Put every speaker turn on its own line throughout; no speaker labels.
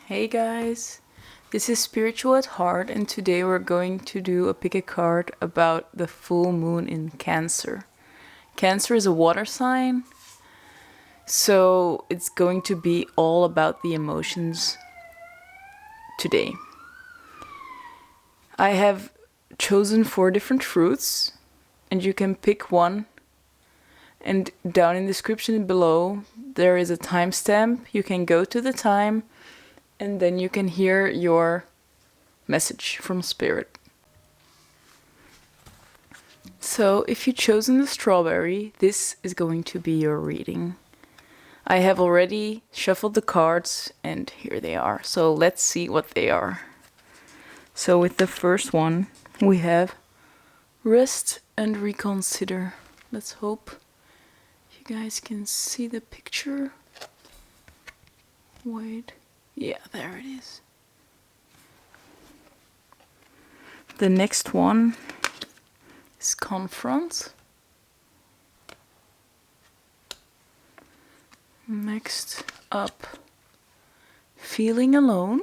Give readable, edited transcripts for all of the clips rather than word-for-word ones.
Hey guys, this is Spiritual at Heart, and today we're going to do a pick a card about the full moon in Cancer. Cancer is a water sign, so it's going to be all about the emotions today. I have chosen 4 different fruits, and you can pick one. And down in the description below, there is a timestamp. You can go to the time, and then you can hear your message from Spirit. So if you've chosen the strawberry, this is going to be your reading. I have already shuffled the cards, and here they are. So let's see what they are. So with the first one, we have Rest and Reconsider. Let's hope you guys can see the picture. Wait. Yeah, there it is. The next one is Confront. Next up, Feeling Alone.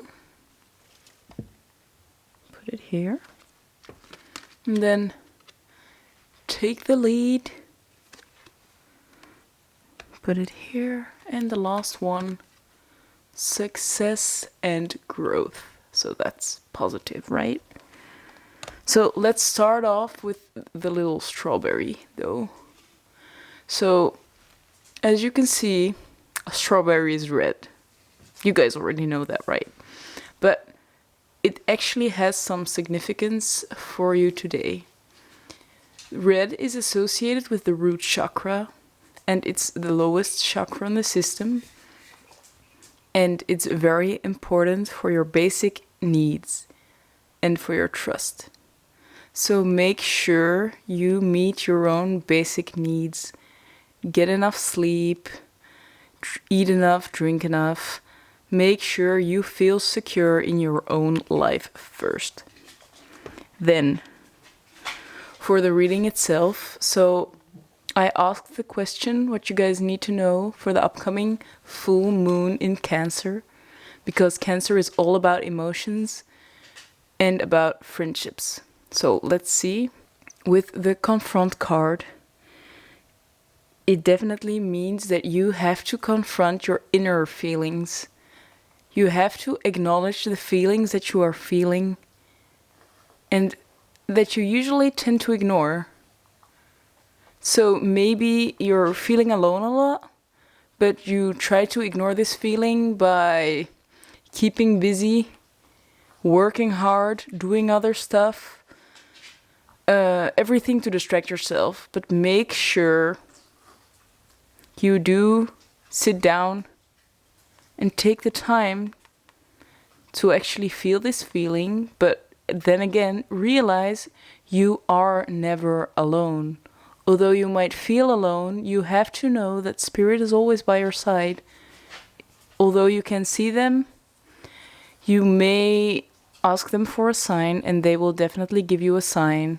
Put it here. And then Take the Lead. Put it here. And the last one, Success and Growth. So that's positive, right? So let's start off with the little strawberry, though. So, as you can see, a strawberry is red. You guys already know that, right? But it actually has some significance for you today. Red is associated with the root chakra, and it's the lowest chakra in the system. And it's very important for your basic needs and for your trust. So make sure you meet your own basic needs. Get enough sleep, eat enough, drink enough. Make sure you feel secure in your own life first. Then, for the reading itself, so I asked the question what you guys need to know for the upcoming full moon in Cancer, because Cancer is all about emotions and about friendships. So let's see. With the Confront card, it definitely means that you have to confront your inner feelings. You have to acknowledge the feelings that you are feeling and that you usually tend to ignore. So maybe you're feeling alone a lot, but you try to ignore this feeling by keeping busy, working hard, doing other stuff, everything to distract yourself. But make sure you do sit down and take the time to actually feel this feeling, but then again, realize you are never alone. Although you might feel alone, you have to know that Spirit is always by your side. Although you can see them, you may ask them for a sign, and they will definitely give you a sign.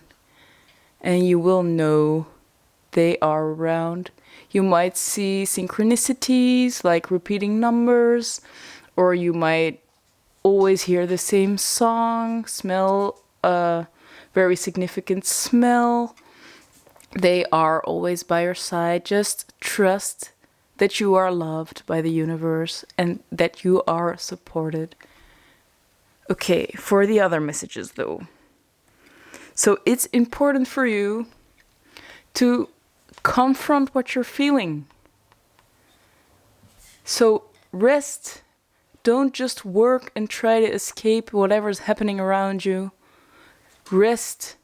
And you will know they are around. You might see synchronicities, like repeating numbers, or you might always hear the same song, smell a very significant smell. They are always by your side. Just trust that you are loved by the universe and that you are supported. Okay, for the other messages though. So it's important for you to confront what you're feeling. So rest. Don't just work and try to escape whatever's happening around you. Rest.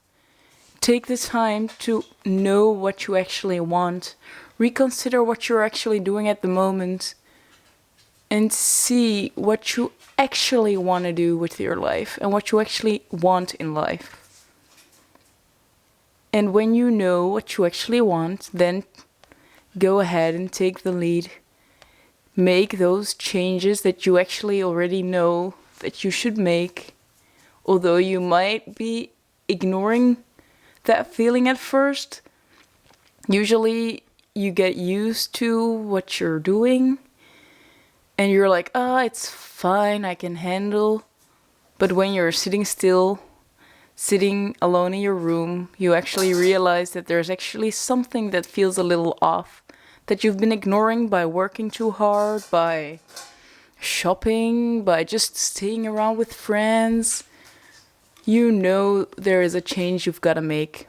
Take the time to know what you actually want. Reconsider what you're actually doing at the moment. And see what you actually want to do with your life and what you actually want in life. And when you know what you actually want, then go ahead and take the lead. Make those changes that you actually already know that you should make. Although you might be ignoring that feeling at first, usually you get used to what you're doing and you're like, it's fine, I can handle. But when you're sitting still, sitting alone in your room, you actually realize that there's actually something that feels a little off, that you've been ignoring by working too hard, by shopping, by just staying around with friends. You know there is a change you've got to make.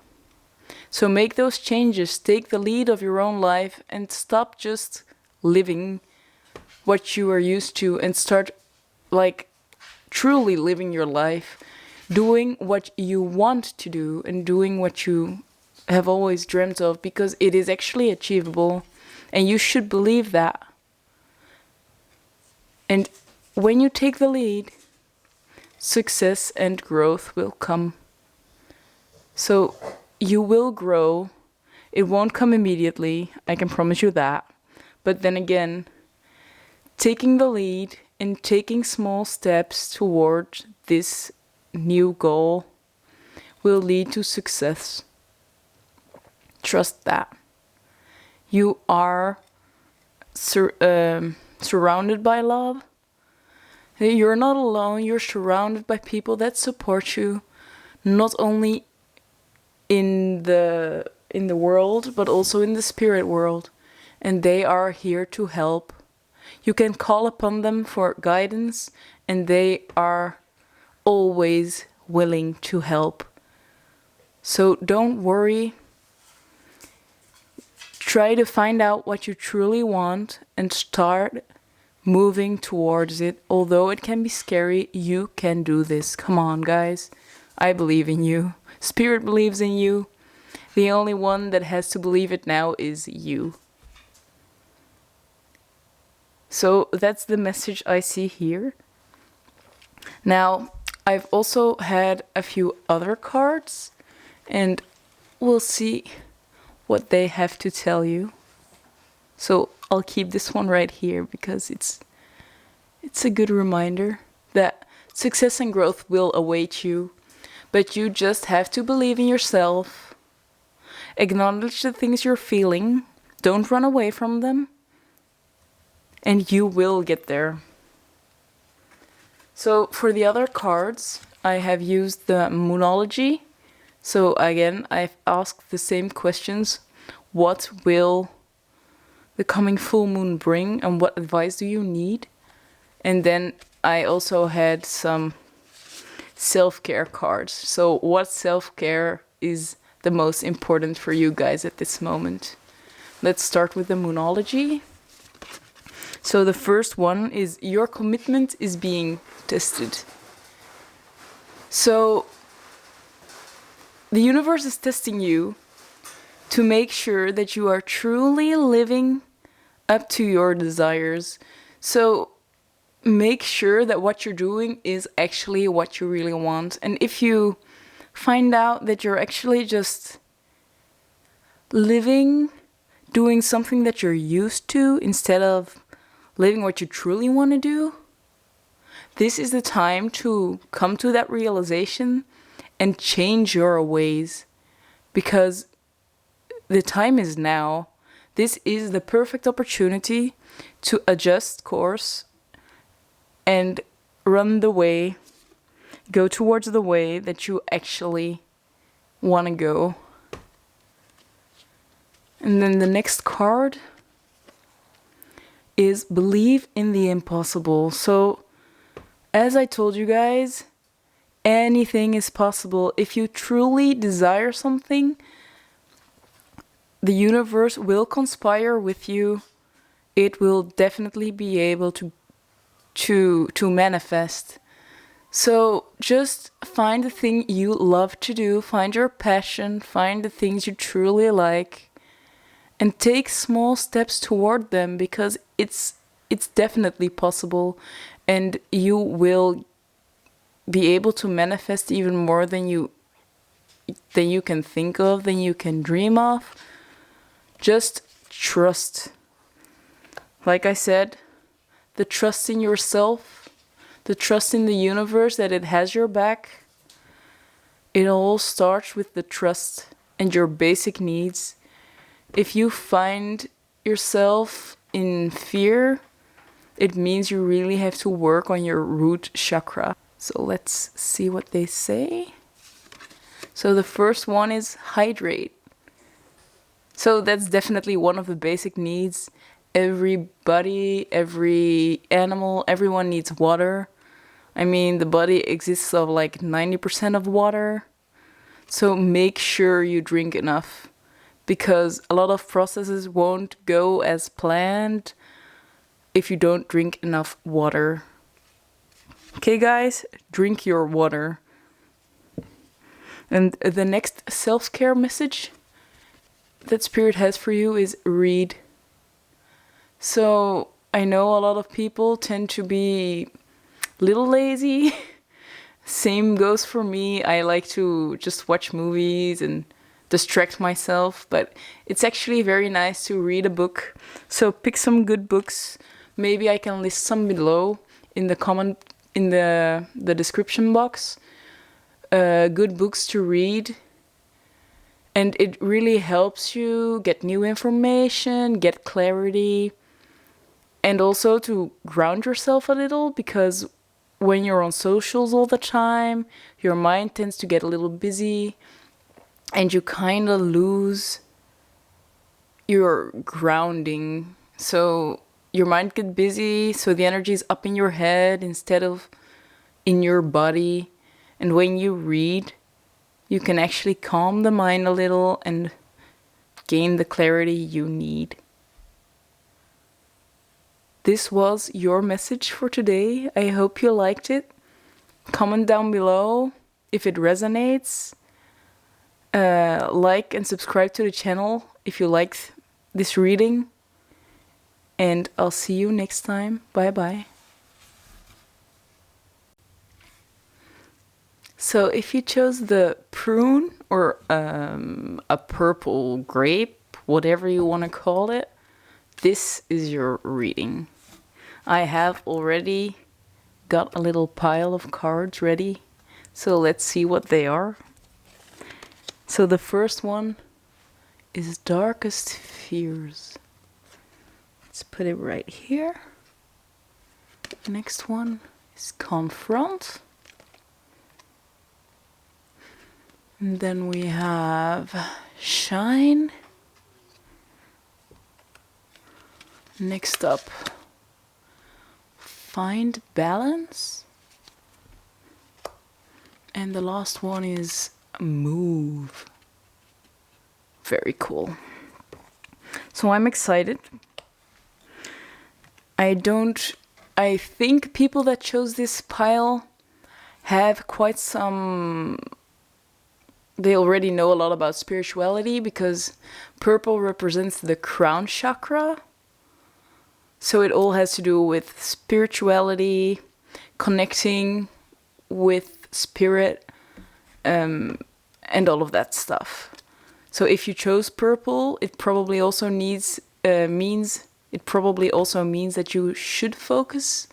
So make those changes, take the lead of your own life, and stop just living what you are used to and start like truly living your life, doing what you want to do and doing what you have always dreamt of, because it is actually achievable and you should believe that. And when you take the lead, success and growth will come. So you will grow. It won't come immediately, I can promise you that. But then again, taking the lead and taking small steps toward this new goal will lead to success. Trust that. You are surrounded by love. You're not alone. You're surrounded by people that support you, not only in the world, but also in the spirit world. And they are here to help. You can call upon them for guidance, and they are always willing to help. So don't worry. Try to find out what you truly want and start moving towards it. Although it can be scary, you can do this. Come on, guys. I believe in you. Spirit believes in you. The only one that has to believe it now is you. So that's the message I see here. Now, I've also had a few other cards, and we'll see what they have to tell you. So I'll keep this one right here because it's a good reminder that success and growth will await you, but you just have to believe in yourself. Acknowledge the things you're feeling. Don't run away from them. And you will get there. So for the other cards, I have used the Moonology. So again, I've asked the same questions. What will the coming full moon bring, and what advice do you need? And then I also had some self-care cards. So what self-care is the most important for you guys at this moment? Let's start with the Moonology. So the first one is your commitment is being tested. So the universe is testing you to make sure that you are truly living up to your desires. So make sure that what you're doing is actually what you really want. And if you find out that you're actually just living, doing something that you're used to instead of living what you truly want to do, this is the time to come to that realization and change your ways, because the time is now. This is the perfect opportunity to adjust course and run the way, go towards the way that you actually want to go. And then the next card is believe in the impossible. So, as I told you guys, anything is possible. If you truly desire something, the universe will conspire with you. It will definitely be able to manifest. So just find the thing you love to do, find your passion, find the things you truly like, and take small steps toward them, because it's definitely possible, and you will be able to manifest even more than you can think of, than you can dream of. Just trust. Like I said, the trust in yourself, the trust in the universe that it has your back. It all starts with the trust and your basic needs. If you find yourself in fear it means you really have to work on your root chakra. So let's see what they say. So the first one is hydrate. So that's definitely one of the basic needs. Everybody, every animal, everyone needs water. I mean, the body exists of like 90% of water. So make sure you drink enough, because a lot of processes won't go as planned if you don't drink enough water. Okay, guys, drink your water. And the next self-care message that Spirit has for you is read. So I know a lot of people tend to be a little lazy. Same goes for me. I like to just watch movies and distract myself, but it's actually very nice to read a book. So pick some good books. Maybe I can list some below in the description box. Good books to read. And it really helps you get new information, get clarity, and also to ground yourself a little, because when you're on socials all the time, your mind tends to get a little busy and you kind of lose your grounding. So your mind gets busy, so the energy is up in your head instead of in your body. And when you read, you can actually calm the mind a little and gain the clarity you need. This was your message for today. I hope you liked it. Comment down below if it resonates. Like and subscribe to the channel if you liked this reading. And I'll see you next time. Bye bye. So if you chose the prune or a purple grape, whatever you want to call it, this is your reading. I have already got a little pile of cards ready, so let's see what they are. So the first one is Darkest Fears. Let's put it right here. Next one is Confront. And then we have Shine. Next up, Find Balance. And the last one is Move. Very cool. So I'm excited. I think people that chose this pile have quite some... They already know a lot about spirituality, because purple represents the crown chakra. So it all has to do with spirituality, connecting with spirit, and all of that stuff. So if you chose purple, it probably also means that you should focus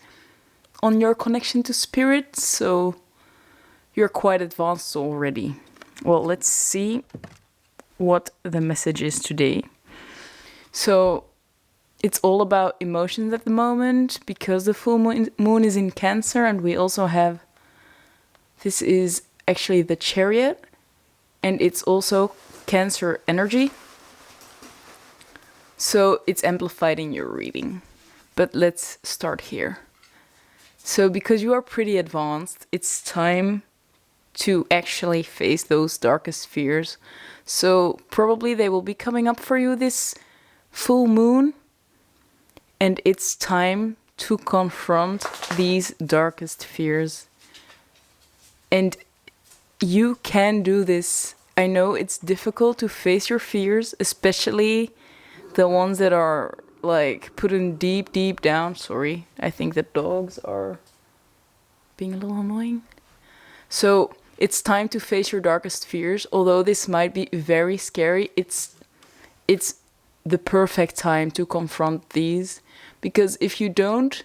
on your connection to spirit. So you're quite advanced already. Well, let's see what the message is today. So it's all about emotions at the moment, because the full moon is in Cancer, and we also have, this is actually the Chariot, and it's also Cancer energy. So it's amplified in your reading. But let's start here. So because you are pretty advanced, it's time to actually face those darkest fears. So probably they will be coming up for you this full moon. And it's time to confront these darkest fears. And you can do this. I know it's difficult to face your fears, especially the ones that are like put in deep, deep down. Sorry, I think the dogs are being a little annoying. So it's time to face your darkest fears. Although this might be very scary, it's the perfect time to confront these. Because if you don't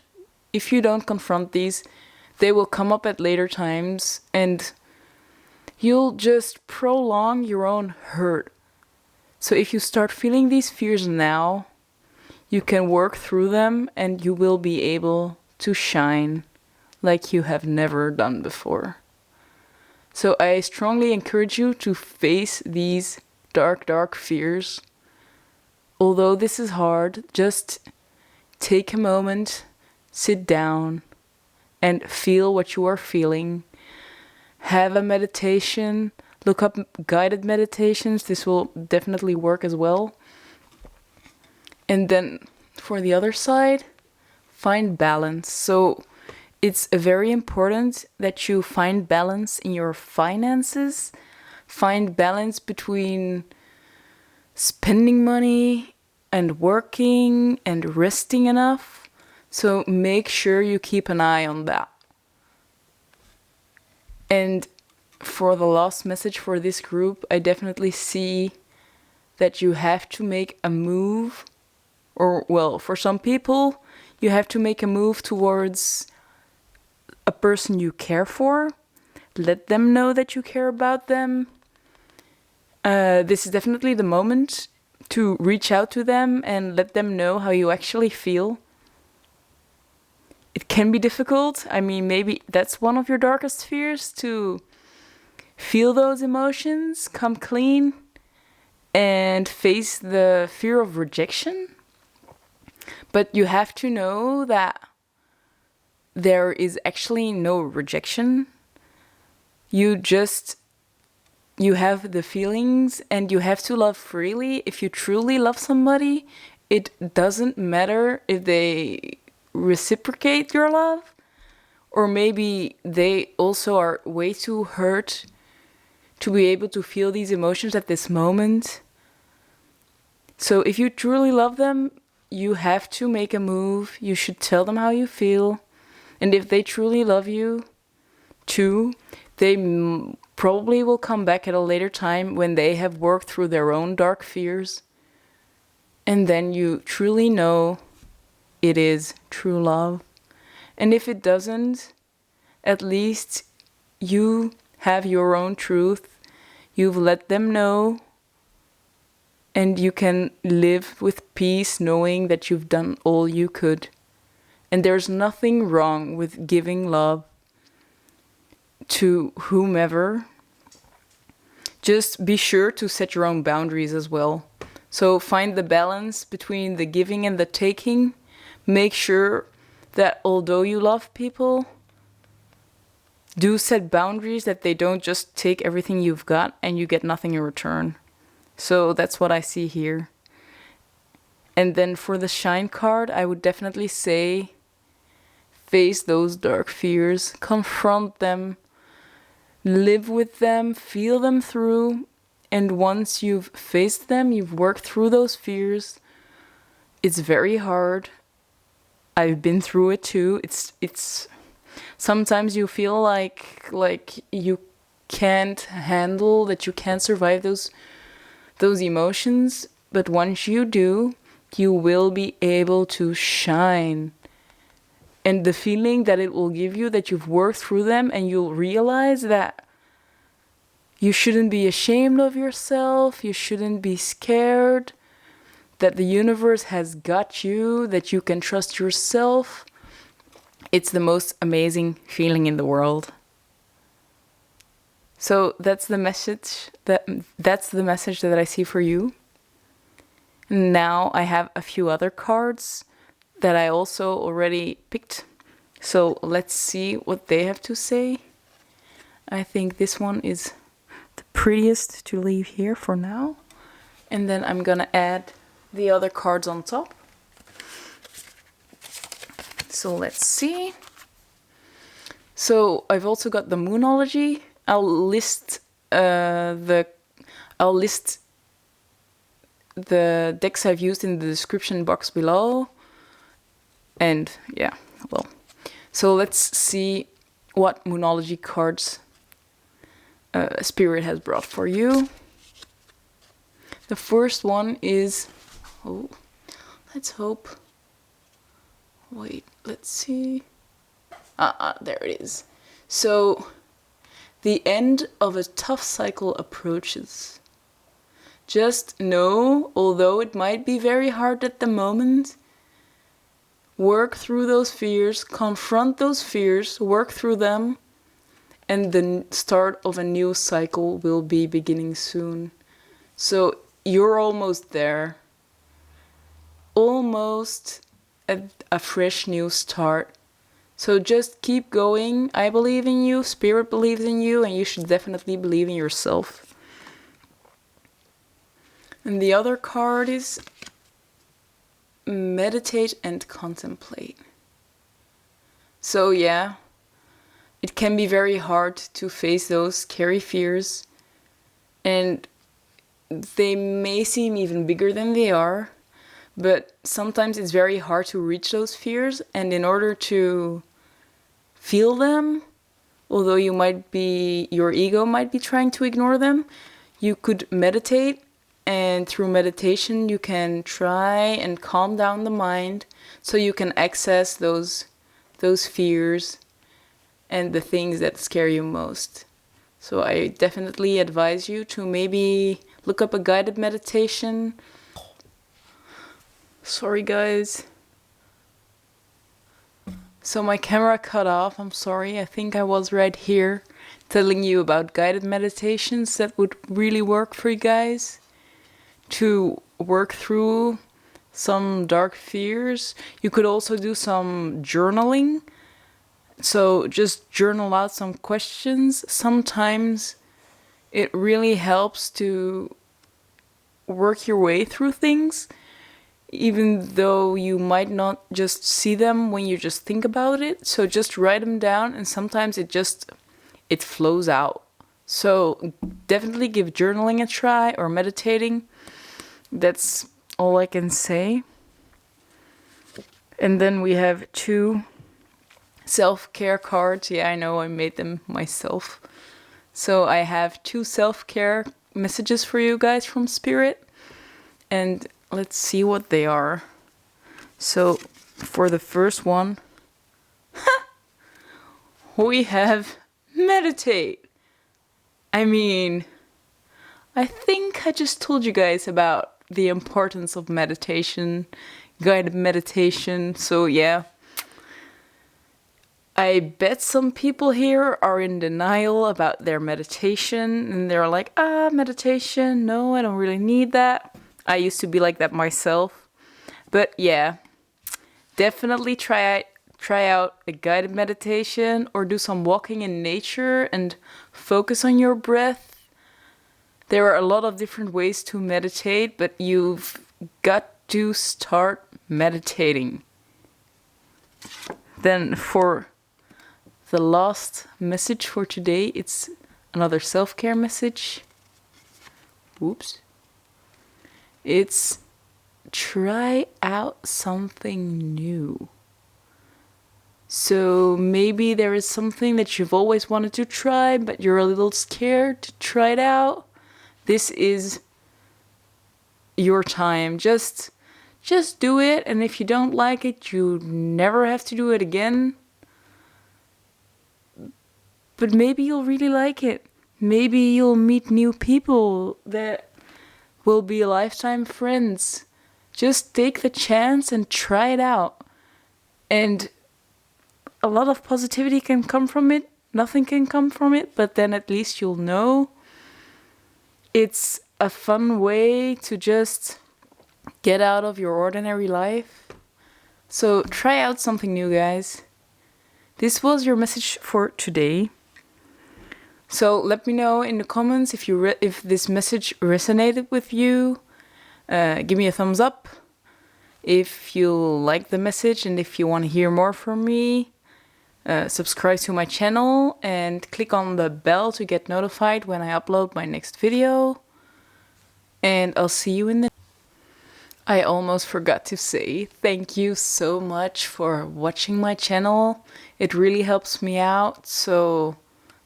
confront these, they will come up at later times, and you'll just prolong your own hurt. So if you start feeling these fears now, you can work through them and you will be able to shine like you have never done before. So I strongly encourage you to face these dark, dark fears. Although this is hard, just take a moment, sit down, and feel what you are feeling. Have a meditation. Look up guided meditations. This will definitely work as well. And then for the other side, find balance. So it's very important that you find balance in your finances. Find balance between spending money and working and resting enough. So make sure you keep an eye on that. And for the last message for this group, I definitely see that you have to make a move. Or, well, for some people, you have to make a move towards a person you care for. Let them know that you care about them. This is definitely the moment to reach out to them and let them know how you actually feel. It can be difficult. I mean, maybe that's one of your darkest fears, to feel those emotions, come clean, and face the fear of rejection. But you have to know that there is actually no rejection. You have the feelings and you have to love freely. If you truly love somebody, it doesn't matter if they reciprocate your love, or maybe they also are way too hurt to be able to feel these emotions at this moment. So if you truly love them, you have to make a move. You should tell them how you feel. And if they truly love you too, they probably will come back at a later time when they have worked through their own dark fears. And then you truly know it is true love. And if it doesn't, at least you have your own truth. You've let them know. And you can live with peace knowing that you've done all you could. And there's nothing wrong with giving love to whomever. Just be sure to set your own boundaries as well. So find the balance between the giving and the taking. Make sure that although you love people, do set boundaries that they don't just take everything you've got and you get nothing in return. So that's what I see here. And then for the Shine card, I would definitely say face those dark fears, confront them, live with them, feel them through. And once you've faced them, you've worked through those fears. It's very hard. I've been through it too. It's sometimes you feel like you can't handle, that you can't survive those emotions, but once you do, you will be able to shine. And the feeling that it will give you, that you've worked through them, and you'll realize that you shouldn't be ashamed of yourself, you shouldn't be scared, that the universe has got you, that you can trust yourself. It's the most amazing feeling in the world. So that's the message that I see for you. Now I have a few other cards that I also already picked. So let's see what they have to say. I think this one is the prettiest to leave here for now. And then I'm gonna add the other cards on top. So let's see. So I've also got the Moonology. I'll list the decks I've used in the description box below. And yeah, well. So let's see what Moonology cards Spirit has brought for you. The first one is, let's hope. Wait, let's see. There it is. So, the end of a tough cycle approaches. Just know, although it might be very hard at the moment, work through those fears, confront those fears, work through them, and the start of a new cycle will be beginning soon. So you're almost there. Almost a fresh new start. So just keep going. I believe in you, Spirit believes in you, and you should definitely believe in yourself. And the other card is meditate and contemplate. So yeah, it can be very hard to face those scary fears, and they may seem even bigger than they are, but sometimes it's very hard to reach those fears, and in order to feel them, although your ego might be trying to ignore them, you could meditate, and through meditation you can try and calm down the mind so you can access those fears and the things that scare you most. So I definitely advise you to maybe look up a guided meditation. Sorry guys. So my camera cut off, I'm sorry. I think I was right here telling you about guided meditations that would really work for you guys to work through some dark fears. You could also do some journaling. So just journal out some questions. Sometimes it really helps to work your way through things, even though you might not just see them when you just think about it. So just write them down, and sometimes it flows out. So definitely give journaling a try, or meditating. That's all I can say. And then we have 2 self-care cards. Yeah, I know, I made them myself. So I have 2 self-care messages for you guys from Spirit, and let's see what they are. So for the first one, we have meditate. I mean, I think I just told you guys about the importance of meditation, guided meditation. So yeah, I bet some people here are in denial about their meditation, and they're like, meditation, no, I don't really need that. I used to be like that myself. But yeah, definitely try out a guided meditation, or do some walking in nature and focus on your breath. There are a lot of different ways to meditate, but you've got to start meditating. Then for the last message for today, it's another self-care message. Oops. It's try out something new. So maybe there is something that you've always wanted to try, but you're a little scared to try it out. This is your time. Just do it, and if you don't like it, you never have to do it again. But maybe you'll really like it. Maybe you'll meet new people that will be lifetime friends. Just take the chance and try it out. And a lot of positivity can come from it. Nothing can come from it, but then at least you'll know. It's a fun way to just get out of your ordinary life. So try out something new, guys. This was your message for today. So let me know in the comments if this message resonated with you. Give me a thumbs up if you like the message, and if you want to hear more from me. Subscribe to my channel and click on the bell to get notified when I upload my next video. And I'll see you in the... I almost forgot to say thank you so much for watching my channel. It really helps me out, so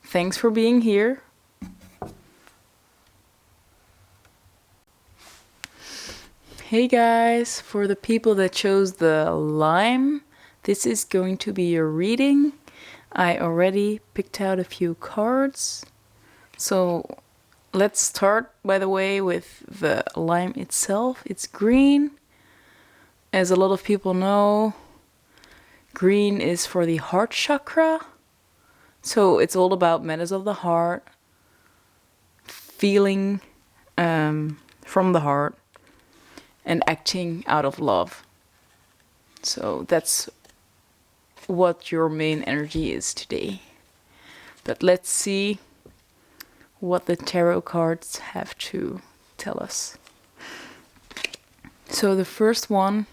thanks for being here. Hey guys, for the people that chose the lime, this is going to be your reading. I already picked out a few cards. So let's start, by the way, with the lime itself. It's green. As a lot of people know, Green is for the heart chakra. So it's all about matters of the heart, feeling from the heart, and acting out of love. So that's what your main energy is today. But let's see what the tarot cards have to tell us. So the first one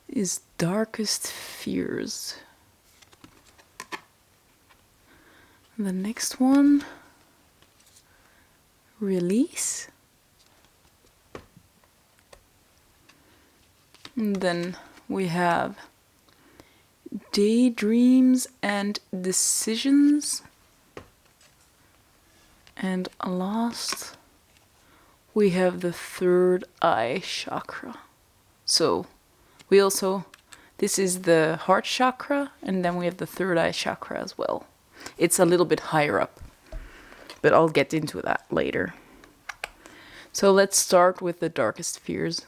is Darkest Fears. The next one, Release. And then we have Daydreams and Decisions. And last, we have the third eye chakra. So we also, this is the heart chakra, and then we have the third eye chakra as well. It's a little bit higher up, but I'll get into that later. So let's start with the darkest fears.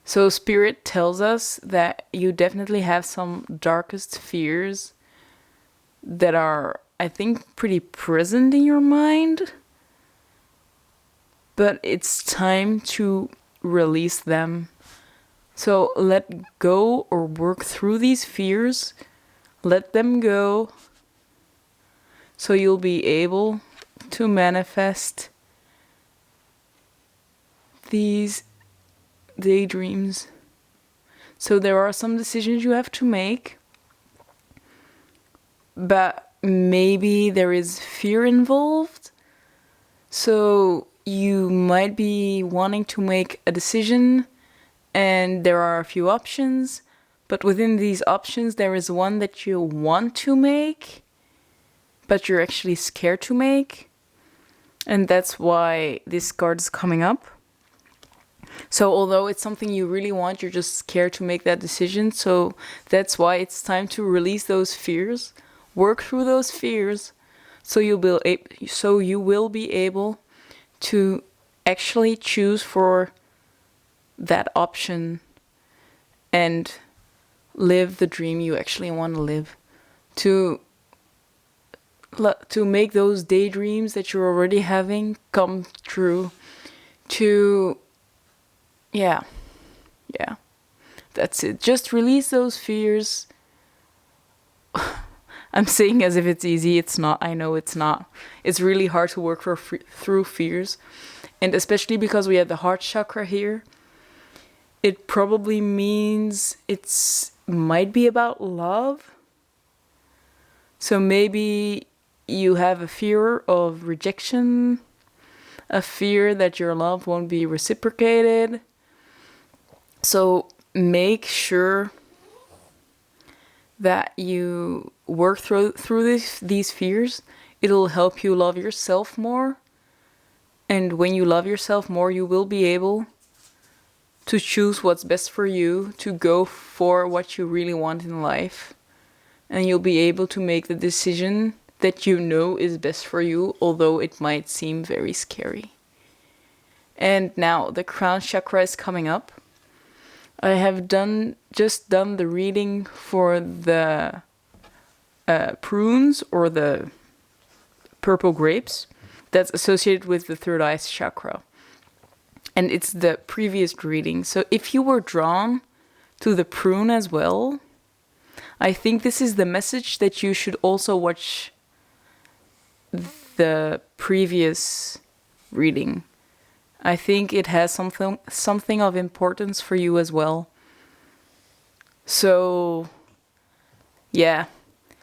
So Spirit tells us that you definitely have some darkest fears that are, I think, pretty present in your mind. But it's time to release them. So let go or work through these fears. Let them go. So you'll be able to manifest these daydreams. So there are some decisions you have to make, but maybe there is fear involved. So you might be wanting to make a decision and there are a few options, but within these options there is one that you want to make, but you're actually scared to make. And that's why this card is coming up. So although it's something you really want, you're just scared to make that decision. So that's why it's time to release those fears, work through those fears, so you will be able to actually choose for that option and live the dream you actually want to live. To make those daydreams that you're already having come true. Yeah, that's it. Just release those fears. I'm saying as if it's easy. It's not. I know it's not. It's really hard to work through fears. And especially because we have the heart chakra here, it probably means might be about love. So maybe you have a fear of rejection, a fear that your love won't be reciprocated. So make sure that you work through these fears. It'll help you love yourself more. And when you love yourself more, you will be able to choose what's best for you, to go for what you really want in life. And you'll be able to make the decision that you know is best for you, although it might seem very scary. And now the crown chakra is coming up. I have just done the reading for the prunes or the purple grapes that's associated with the third eye chakra. And it's the previous reading. So if you were drawn to the prune as well, I think this is the message that you should also watch the previous reading. I think it has something of importance for you as well. So, yeah,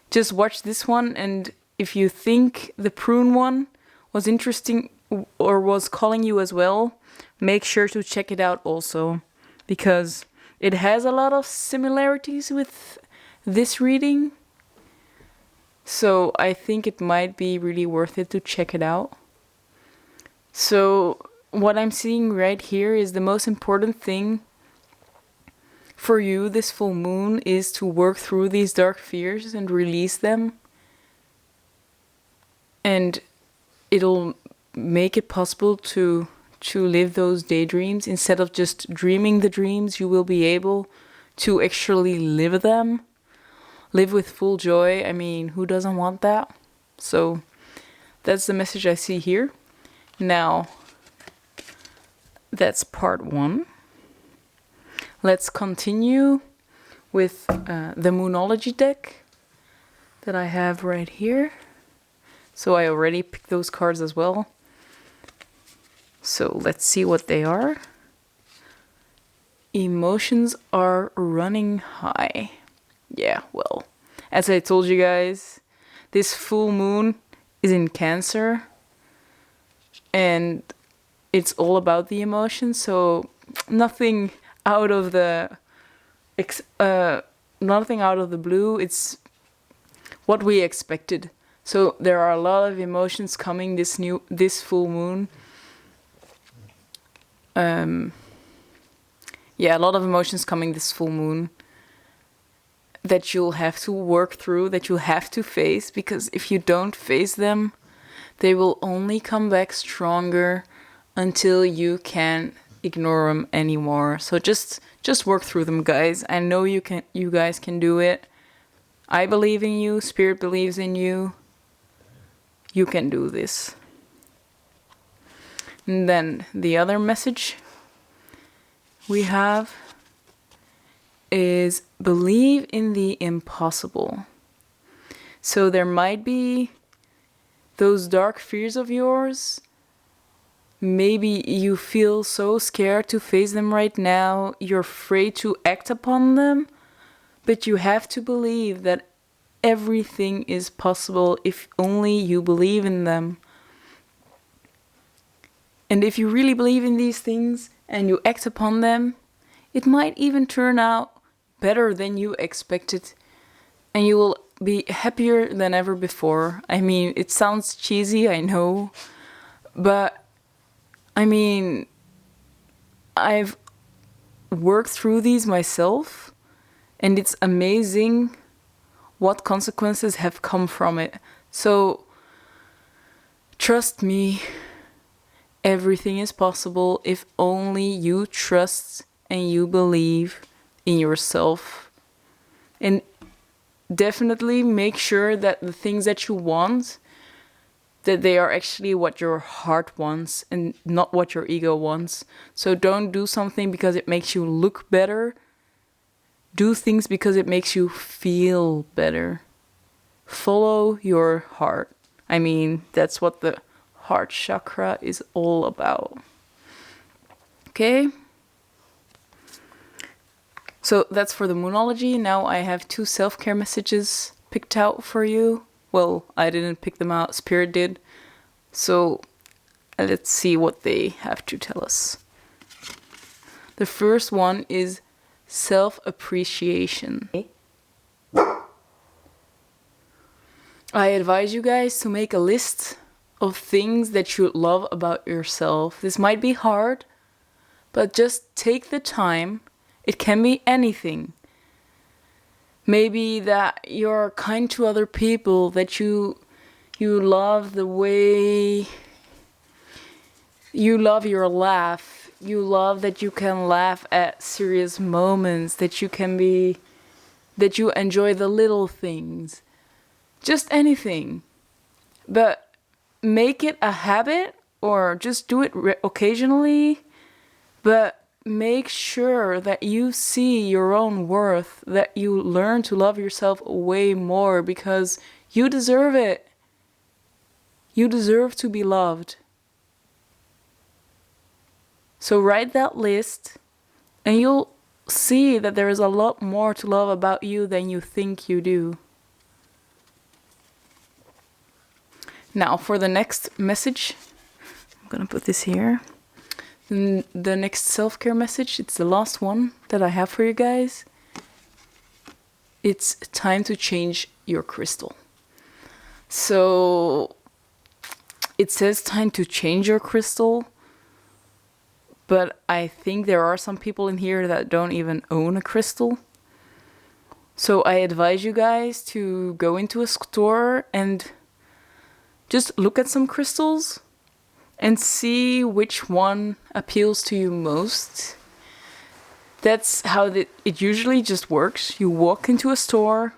just watch this one, and if you think the prune one was interesting or was calling you as well, make sure to check it out also, because it has a lot of similarities with this reading. So I think it might be really worth it to check it out. So what I'm seeing right here is the most important thing for you this full moon is to work through these dark fears and release them. And it'll make it possible to live those daydreams. Instead of just dreaming the dreams, you will be able to actually live them. Live with full joy. I mean, who doesn't want that? So that's the message I see here. Now, that's part 1. Let's continue with the Moonology deck that I have right here. So I already picked those cards as well. So let's see what they are. Emotions are running high. Yeah, well, as I told you guys, this full moon is in Cancer. And it's all about the emotions, so nothing out of the blue. It's what we expected. So there are a lot of emotions coming this full moon. Yeah, a lot of emotions coming this full moon that you'll have to work through, that you'll have to face, because if you don't face them, they will only come back stronger until you can't ignore them anymore. So just work through them, guys. I know you guys can do it. I believe in you. Spirit believes in you. You can do this. And then the other message we have is believe in the impossible. So there might be those dark fears of yours. Maybe you feel so scared to face them right now. You're afraid to act upon them. But you have to believe that everything is possible if only you believe in them. And if you really believe in these things and you act upon them, it might even turn out better than you expected. And you will be happier than ever before. I mean, it sounds cheesy, I know. But, I mean, I've worked through these myself. And it's amazing what consequences have come from it. So, trust me, everything is possible if only you trust and you believe in yourself. And definitely make sure that the things that you want, that they are actually what your heart wants and not what your ego wants. So don't do something because it makes you look better. Do things because it makes you feel better. Follow your heart. I mean, that's what the heart chakra is all about. Okay? So that's for the Moonology. Now I have 2 self-care messages picked out for you. Well, I didn't pick them out, Spirit did. So let's see what they have to tell us. The first one is self-appreciation. I advise you guys to make a list of things that you love about yourself. This might be hard, but just take the time. It can be anything. Maybe that you're kind to other people, that you love the way you love your laugh. You love that you can laugh at serious moments, that you enjoy the little things. Just anything. But make it a habit or just do it occasionally. But make sure that you see your own worth, that you learn to love yourself way more because you deserve it. You deserve to be loved. So write that list and you'll see that there is a lot more to love about you than you think you do. Now for the next message, I'm gonna put this here. The next self-care message, it's the last one that I have for you guys. It's time to change your crystal. So it says time to change your crystal, but I think there are some people in here that don't even own a crystal. So I advise you guys to go into a store and just look at some crystals and see which one appeals to you most. That's how it usually just works. You walk into a store,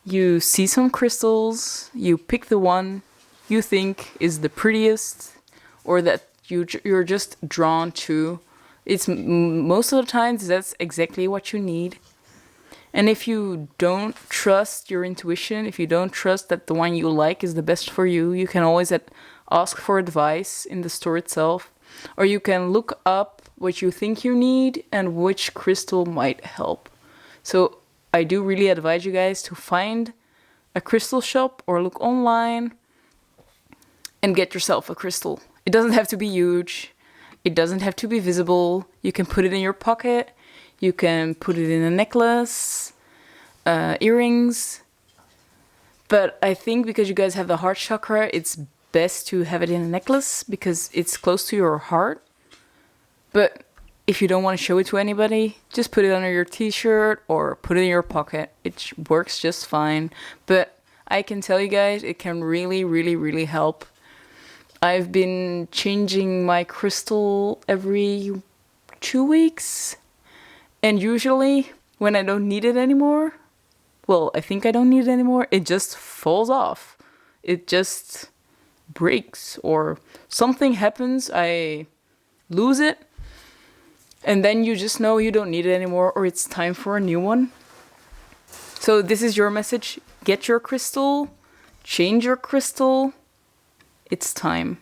you see some crystals, you pick the one you think is the prettiest or that you're just drawn to. It's most of the times that's exactly what you need. And if you don't trust your intuition, if you don't trust that the one you like is the best for you, you can always ask for advice in the store itself. Or you can look up what you think you need and which crystal might help. So I do really advise you guys to find a crystal shop or look online and get yourself a crystal. It doesn't have to be huge. It doesn't have to be visible. You can put it in your pocket. You can put it in a necklace, earrings. But I think because you guys have the heart chakra, it's best to have it in a necklace because it's close to your heart. But if you don't want to show it to anybody, just put it under your t-shirt or put it in your pocket. It works just fine. But I can tell you guys, it can really, really, really help. I've been changing my crystal every 2 weeks. And usually, when I don't need it anymore, well, I think I don't need it anymore, it just falls off. It just breaks or something happens, I lose it. And then you just know you don't need it anymore or it's time for a new one. So this is your message. Get your crystal. Change your crystal. It's time.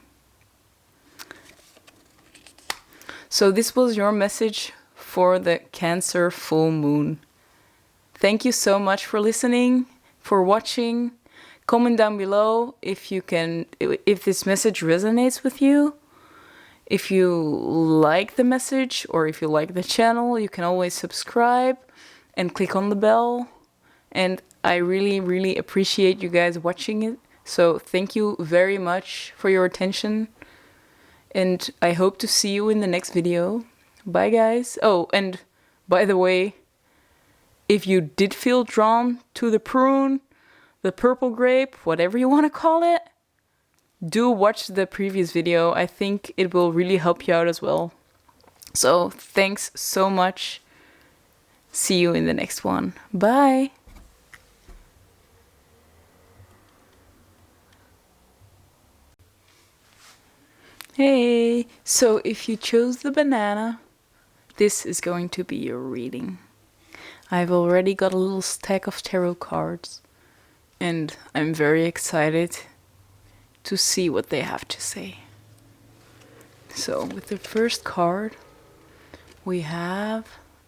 So this was your message for the Cancer full moon. Thank you so much for listening, for watching. Comment down below if this message resonates with you. If you like the message or if you like the channel, you can always subscribe and click on the bell. And I really, really appreciate you guys watching it. So thank you very much for your attention. And I hope to see you in the next video. Bye, guys. Oh, and by the way, if you did feel drawn to the prune, the purple grape, whatever you want to call it, do watch the previous video. I think it will really help you out as well. So thanks so much. See you in the next one. Bye. Hey, so if you chose the banana, this is going to be your reading. I've already got a little stack of tarot cards, and I'm very excited to see what they have to say. So, with the first card, we have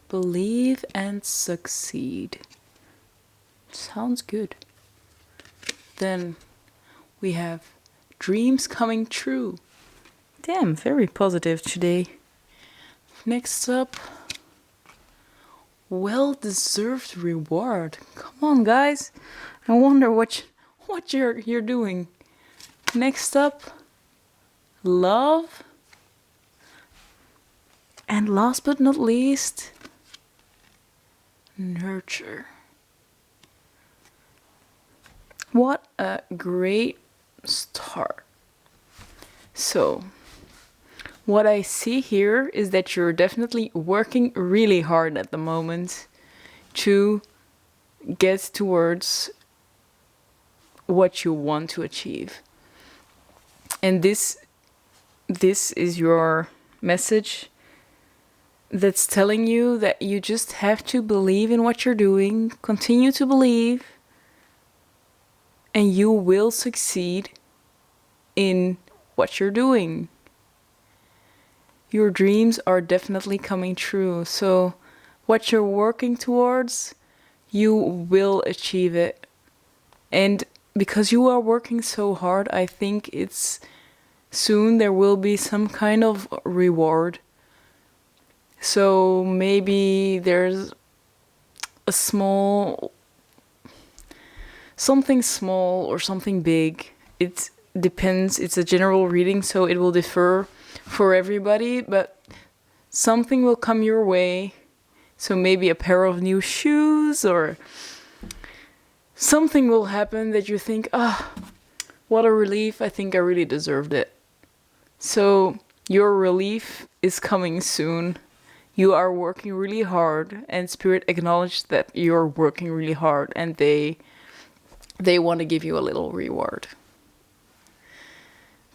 Believe and Succeed. Sounds good. Then we have Dreams Coming True. Damn, very positive today. Next up, well-deserved reward. Come on, guys. I wonder what you're doing. Next up, love. And last but not least, nurture. What a great start. So, what I see here is that you're definitely working really hard at the moment to get towards what you want to achieve. And this is your message that's telling you that you just have to believe in what you're doing, continue to believe, and you will succeed in what you're doing. Your dreams are definitely coming true. So what you're working towards, you will achieve it. And because you are working so hard, I think it's soon there will be some kind of reward. So maybe there's something small or something big. It depends. It's a general reading, so it will differ for everybody, but something will come your way. So maybe a pair of new shoes or something will happen that you think, what a relief, I think I really deserved it. So your relief is coming soon. you are working really hard, and Spirit acknowledges that you're working really hard, and they want to give you a little reward.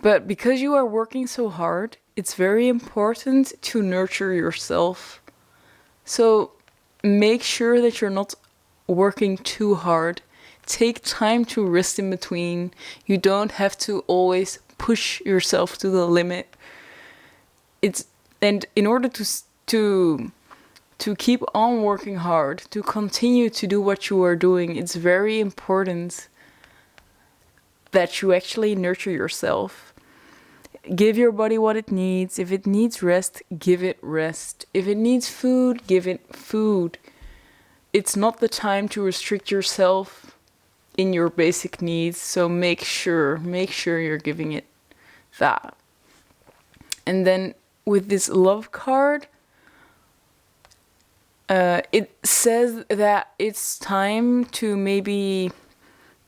But because you are working so hard, it's very important to nurture yourself. So make sure that you're not working too hard. Take time to rest in between. You don't have to always push yourself to the limit. And in order to keep on working hard, to continue to do what you are doing, it's very important that you actually nurture yourself. Give your body what it needs. If it needs rest, give it rest. If it needs food, give it food. It's not the time to restrict yourself in your basic needs, so make sure you're giving it that. And then with this love card, it says that it's time to maybe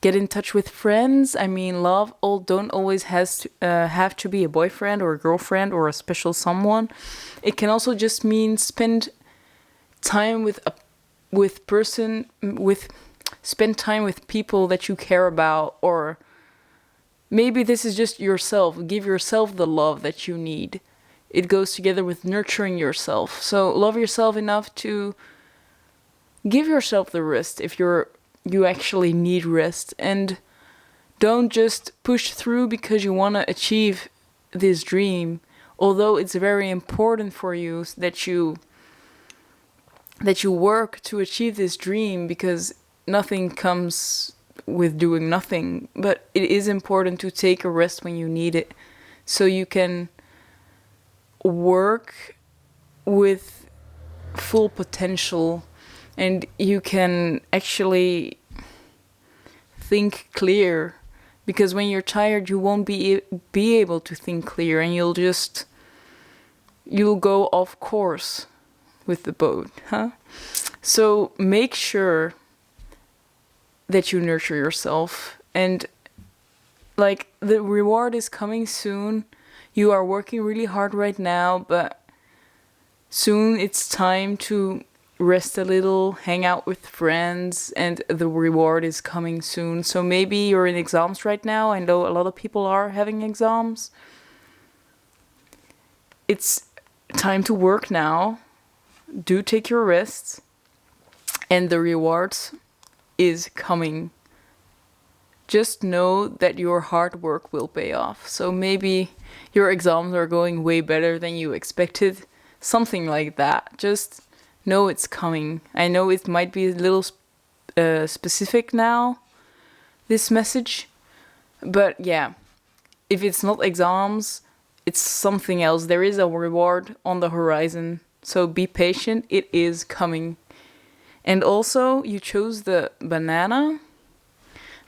get in touch with friends. I mean, love don't always have to be a boyfriend or a girlfriend or a special someone. It can also just mean spend time spend time with people that you care about, or maybe this is just yourself. Give yourself the love that you need. It goes together with nurturing yourself. So love yourself enough to give yourself the rest if you actually need rest, and don't just push through because you want to achieve this dream. Although it's very important for you that you work to achieve this dream, because nothing comes with doing nothing. But it is important to take a rest when you need it, so you can work with full potential, and you can actually think clear. Because when you're tired, you won't be able to think clear, and you'll go off course with the boat, huh? So make sure that you nurture yourself, and like, the reward is coming soon. You are working really hard right now, but soon it's time to rest a little, hang out with friends, and the reward is coming soon. So maybe you're in exams right now. I know a lot of people are having exams. It's time to work now. Do take your rest, and the rewards is coming. Just know that your hard work will pay off. So maybe your exams are going way better than you expected. Something like that. Just know it's coming. I know it might be a little specific now, this message. But yeah, if it's not exams, it's something else. There is a reward on the horizon. So be patient. It is coming. And also, you chose the banana.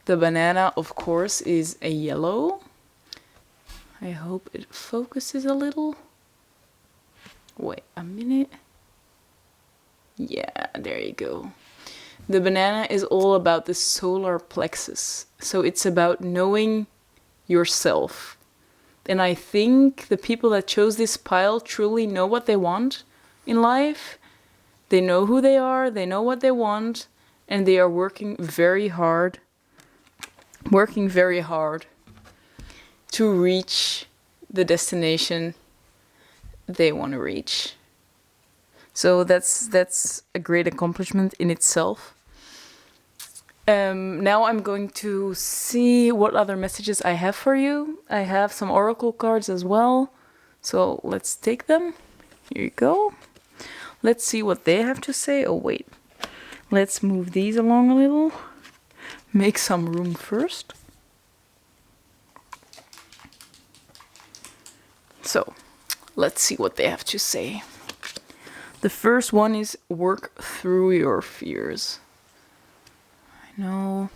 The banana, of course, is a yellow. I hope it focuses a little. Wait a minute. Yeah, there you go. The banana is all about the solar plexus. So it's about knowing yourself. And I think the people that chose this pile truly know what they want in life. They know who they are, they know what they want, and they are working very hard to reach the destination they want to reach. So that's a great accomplishment in itself. Now I'm going to see what other messages I have for you. I have some oracle cards as well, so let's take them. Here you go. Let's see what they have to say. Oh wait, let's move these along a little. Make some room first. So, let's see what they have to say. The first one is work through your fears. I know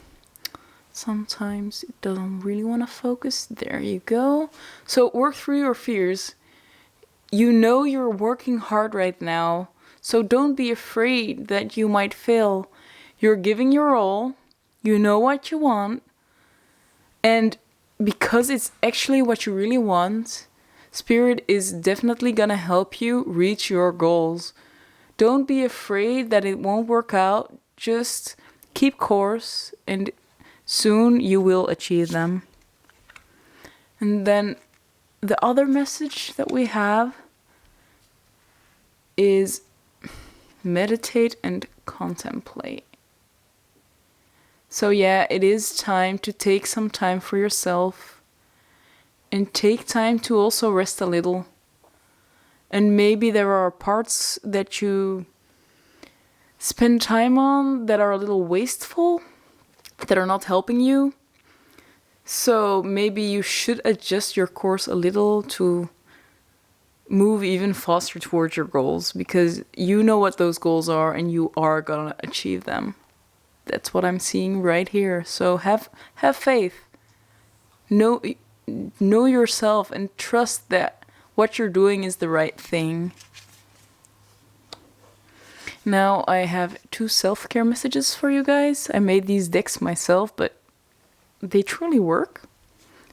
sometimes it doesn't really want to focus. There you go. So, work through your fears. You know you're working hard right now, so don't be afraid that you might fail. You're giving your all. You know what you want, and because it's actually what you really want, Spirit is definitely gonna help you reach your goals. Don't be afraid that it won't work out. Just keep course and soon you will achieve them. And then the other message that we have is meditate and contemplate. So yeah, it is time to take some time for yourself and take time to also rest a little. And maybe there are parts that you spend time on that are a little wasteful, that are not helping you. So maybe you should adjust your course a little to move even faster towards your goals, because you know what those goals are and you are gonna achieve them. That's what I'm seeing right here. So have faith. Know yourself and trust that what you're doing is the right thing. Now I have 2 self-care messages for you guys. I made these decks myself, but they truly work.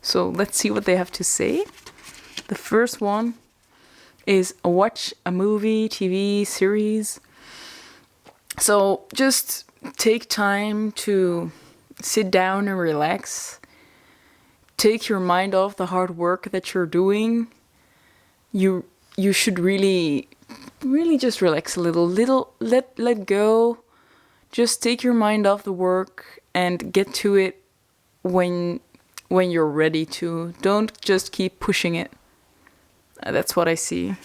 So let's see what they have to say. The first one is watch a movie, TV, series. So just take time to sit down and relax. Take your mind off the hard work that you're doing. You should really just relax a little, let go. Just take your mind off the work and get to it when you're ready to. Don't just keep pushing it. That's what I see.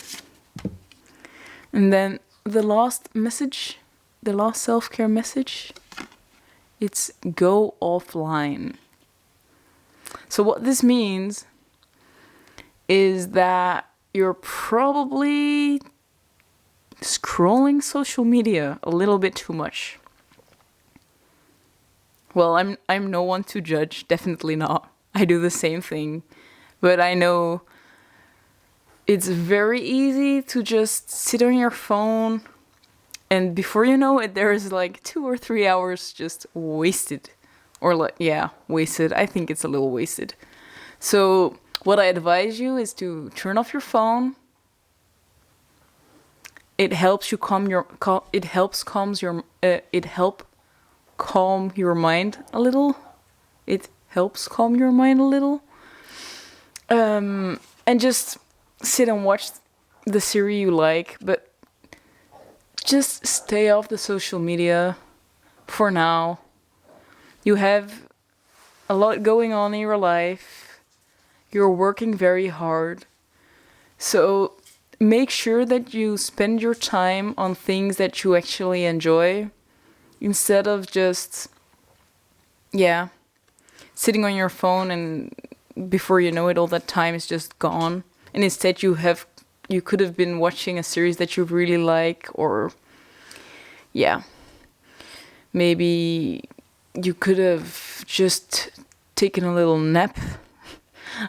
And then the last message, the last self-care message, it's go offline. So what this means is that you're probably scrolling social media a little bit too much. Well, I'm no one to judge, definitely not. I do the same thing, but I know it's very easy to just sit on your phone and before you know it, there is like 2 or 3 hours just wasted. Or wasted. I think it's a little wasted. So what I advise you is to turn off your phone. It helps you calm your mind a little. It helps calm your mind a little. And just sit and watch the series you like, but just stay off the social media for now. You have a lot going on in your life. You're working very hard. So make sure that you spend your time on things that you actually enjoy instead of just, sitting on your phone and before you know it, all that time is just gone. And instead you could have been watching a series that you really like, or maybe you could have just taken a little nap.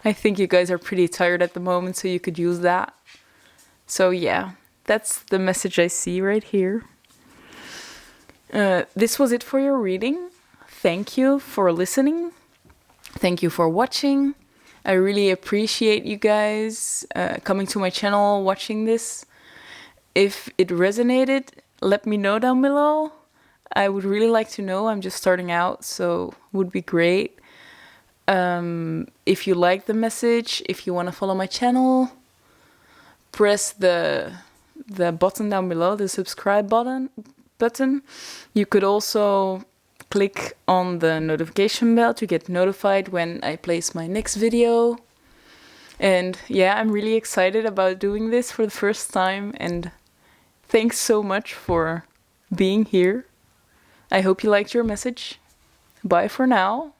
I think you guys are pretty tired at the moment, so you could use that. So that's the message I see right here. This was it for your reading. Thank you for listening. Thank you for watching. I really appreciate you guys coming to my channel, watching this. If it resonated, let me know down below. I would really like to know. I'm just starting out, so would be great. If you like the message, if you want to follow my channel, press the button down below, the subscribe button. You could also click on the notification bell to get notified when I place my next video. And I'm really excited about doing this for the first time, and thanks so much for being here. I hope you liked your message. Bye for now.